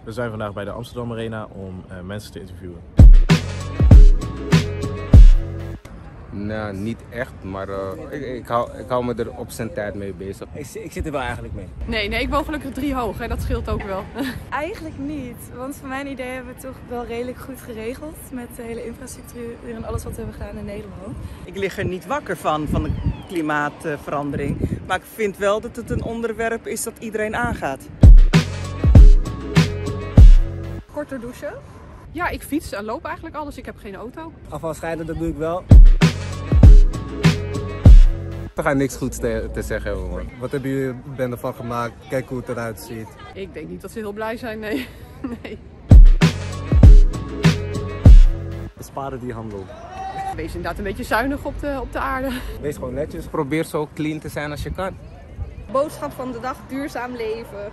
We zijn vandaag bij de Amsterdam Arena om mensen te interviewen. Nou, niet echt, maar ik hou me er op zijn tijd mee bezig. Ik zit er wel eigenlijk mee. Nee, ik woon gelukkig 3 hoog en dat scheelt ook wel. Eigenlijk niet, want voor mijn idee hebben we het toch wel redelijk goed geregeld met de hele infrastructuur en alles wat we hebben gedaan in Nederland. Ik lig er niet wakker van de klimaatverandering, maar ik vind wel dat het een onderwerp is dat iedereen aangaat. Korter douchen. Ja, ik fiets en loop eigenlijk alles. Ik heb geen auto. Afval scheiden, dat doe ik wel. We gaan niks goeds te zeggen hebben, man. Wat hebben jullie ervan gemaakt? Kijk hoe het eruit ziet. Ik denk niet dat ze heel blij zijn, nee. Nee. Besparen die handel. Wees inderdaad een beetje zuinig op de aarde. Wees gewoon netjes. Probeer zo clean te zijn als je kan. Boodschap van de dag, duurzaam leven.